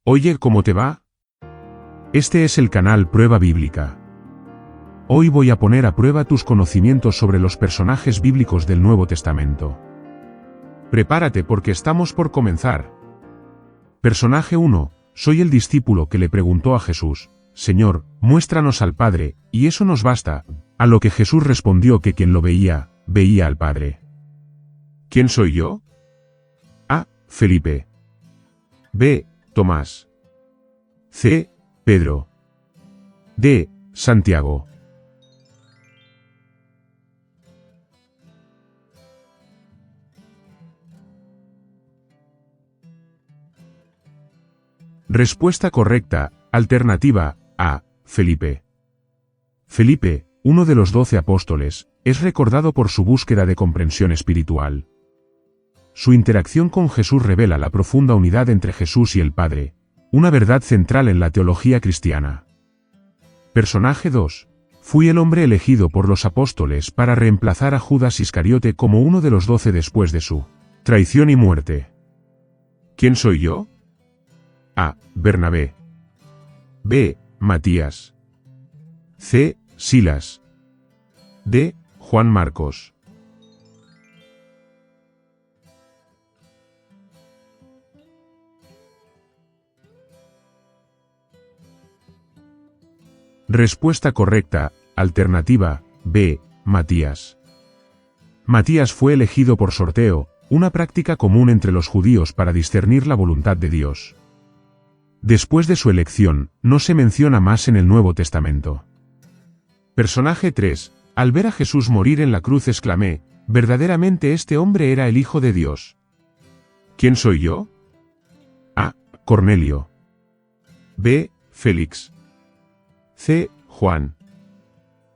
Oye, ¿cómo te va? Este es el canal Prueba Bíblica. Hoy voy a poner a prueba tus conocimientos sobre los personajes bíblicos del Nuevo Testamento. Prepárate porque estamos por comenzar. Personaje 1. Soy el discípulo que le preguntó a Jesús: Señor, muéstranos al Padre, y eso nos basta. A lo que Jesús respondió que quien lo veía, veía al Padre. ¿Quién soy yo? A. Felipe. B. Tomás. C. Pedro. D. Santiago. Respuesta correcta, alternativa A. Felipe. Felipe, uno de los 12 apóstoles, es recordado por su búsqueda de comprensión espiritual. Su interacción con Jesús revela la profunda unidad entre Jesús y el Padre, una verdad central en la teología cristiana. Personaje 2. Fui el hombre elegido por los apóstoles para reemplazar a Judas Iscariote como uno de los 12 después de su traición y muerte. ¿Quién soy yo? A. Bernabé. B. Matías. C. Silas. D. Juan Marcos. Respuesta correcta, alternativa B. Matías. Matías fue elegido por sorteo, una práctica común entre los judíos para discernir la voluntad de Dios. Después de su elección, no se menciona más en el Nuevo Testamento. Personaje 3. Al ver a Jesús morir en la cruz exclamé: verdaderamente este hombre era el Hijo de Dios. ¿Quién soy yo? A. Cornelio. B. Félix. C. Juan.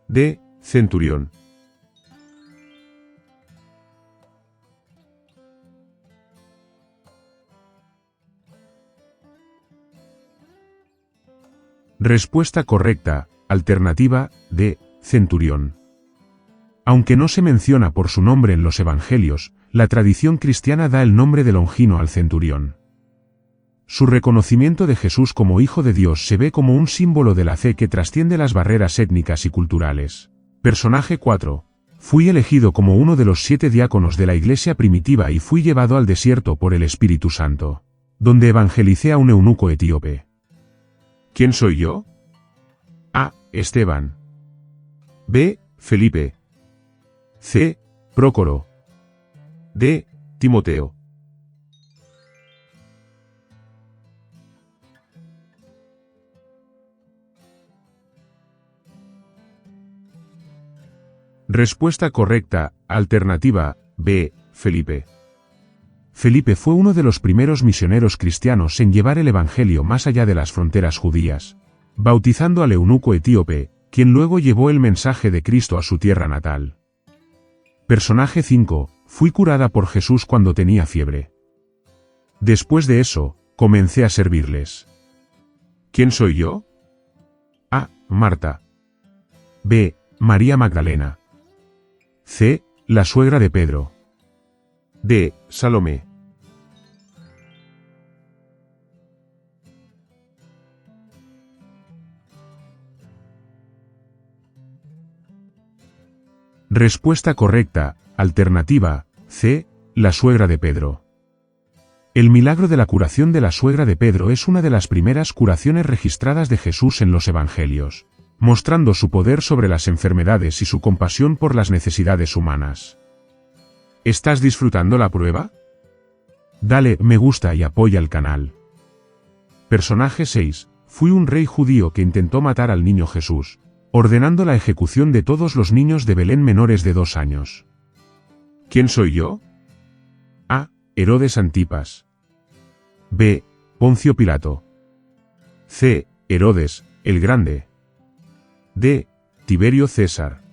D. Centurión. Respuesta correcta, alternativa D. Centurión. Aunque no se menciona por su nombre en los Evangelios, la tradición cristiana da el nombre de Longino al centurión. Su reconocimiento de Jesús como Hijo de Dios se ve como un símbolo de la fe que trasciende las barreras étnicas y culturales. Personaje 4. Fui elegido como uno de los 7 diáconos de la iglesia primitiva y fui llevado al desierto por el Espíritu Santo, donde evangelicé a un eunuco etíope. ¿Quién soy yo? A. Esteban. B. Felipe. C. Prócoro. D. Timoteo. Respuesta correcta, alternativa B. Felipe. Felipe fue uno de los primeros misioneros cristianos en llevar el Evangelio más allá de las fronteras judías, bautizando al eunuco etíope, quien luego llevó el mensaje de Cristo a su tierra natal. Personaje 5. Fui curada por Jesús cuando tenía fiebre. Después de eso, comencé a servirles. ¿Quién soy yo? A. Marta. B. María Magdalena. C. La suegra de Pedro. D. Salomé. Respuesta correcta, alternativa C. La suegra de Pedro. El milagro de la curación de la suegra de Pedro es una de las primeras curaciones registradas de Jesús en los Evangelios, mostrando su poder sobre las enfermedades y su compasión por las necesidades humanas. ¿Estás disfrutando la prueba? Dale me gusta y apoya el canal. Personaje 6. Fui un rey judío que intentó matar al niño Jesús, ordenando la ejecución de todos los niños de Belén menores de 2 años. ¿Quién soy yo? A. Herodes Antipas. B. Poncio Pilato. C. Herodes, el Grande. D. Tiberio César.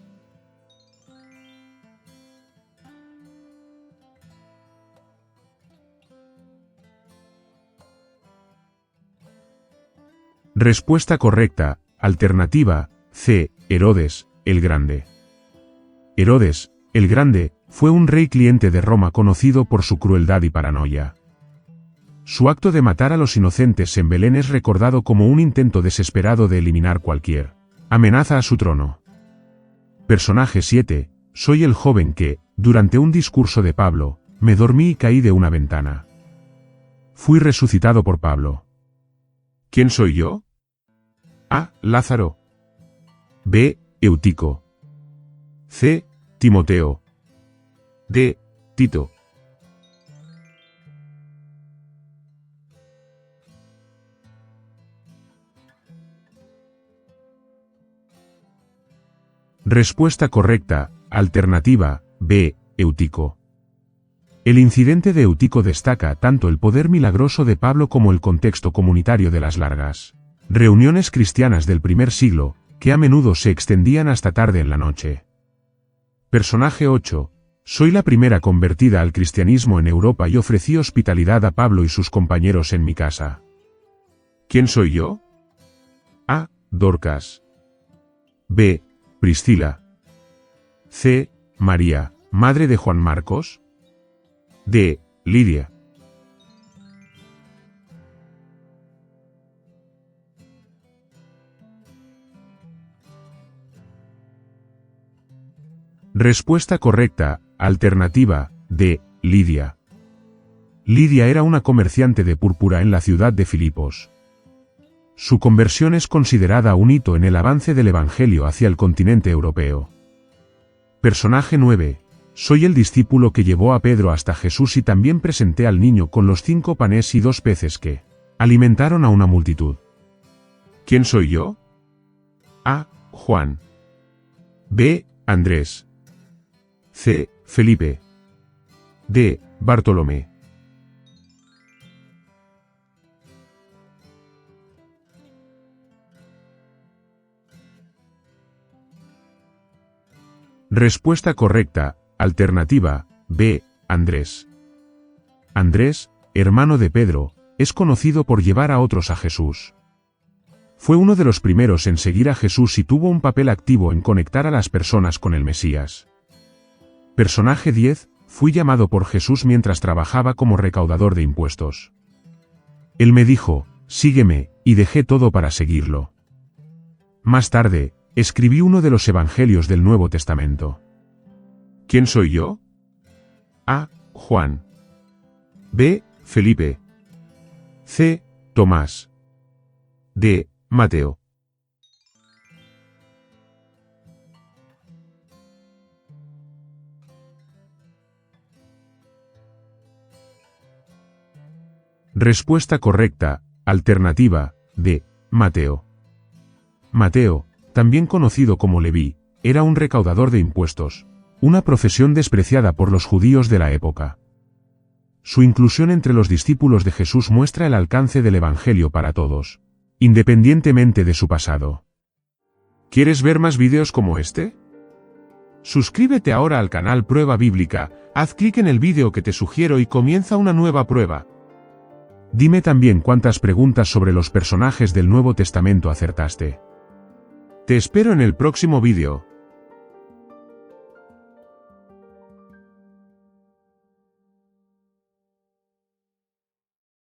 Respuesta correcta, alternativa C. Herodes, el Grande. Herodes, el Grande, fue un rey cliente de Roma conocido por su crueldad y paranoia. Su acto de matar a los inocentes en Belén es recordado como un intento desesperado de eliminar cualquier amenaza a su trono. Personaje 7. Soy el joven que, durante un discurso de Pablo, me dormí y caí de una ventana. Fui resucitado por Pablo. ¿Quién soy yo? A. Lázaro. B. Eutico. C. Timoteo. D. Tito. Respuesta correcta, alternativa, B. Eutico. El incidente de Eutico destaca tanto el poder milagroso de Pablo como el contexto comunitario de las largas reuniones cristianas del primer siglo, que a menudo se extendían hasta tarde en la noche. Personaje 8. Soy la primera convertida al cristianismo en Europa y ofrecí hospitalidad a Pablo y sus compañeros en mi casa. ¿Quién soy yo? A. Dorcas. B. Priscila. C. María, madre de Juan Marcos. D. Lidia. Respuesta correcta, alternativa, D. Lidia. Lidia era una comerciante de púrpura en la ciudad de Filipos. Su conversión es considerada un hito en el avance del Evangelio hacia el continente europeo. Personaje 9. Soy el discípulo que llevó a Pedro hasta Jesús y también presenté al niño con los 5 panes y 2 peces que alimentaron a una multitud. ¿Quién soy yo? A. Juan. B. Andrés. C. Felipe. D. Bartolomé. Respuesta correcta, alternativa, B. Andrés. Andrés, hermano de Pedro, es conocido por llevar a otros a Jesús. Fue uno de los primeros en seguir a Jesús y tuvo un papel activo en conectar a las personas con el Mesías. Personaje 10. Fui llamado por Jesús mientras trabajaba como recaudador de impuestos. Él me dijo, sígueme, y dejé todo para seguirlo. Más tarde, escribí uno de los evangelios del Nuevo Testamento. ¿Quién soy yo? A. Juan. B. Felipe. C. Tomás. D. Mateo. Respuesta correcta, alternativa, D. Mateo. Mateo, también conocido como Leví, era un recaudador de impuestos, una profesión despreciada por los judíos de la época. Su inclusión entre los discípulos de Jesús muestra el alcance del Evangelio para todos, independientemente de su pasado. ¿Quieres ver más vídeos como este? Suscríbete ahora al canal Prueba Bíblica, haz clic en el vídeo que te sugiero y comienza una nueva prueba. Dime también cuántas preguntas sobre los personajes del Nuevo Testamento acertaste. Te espero en el próximo vídeo.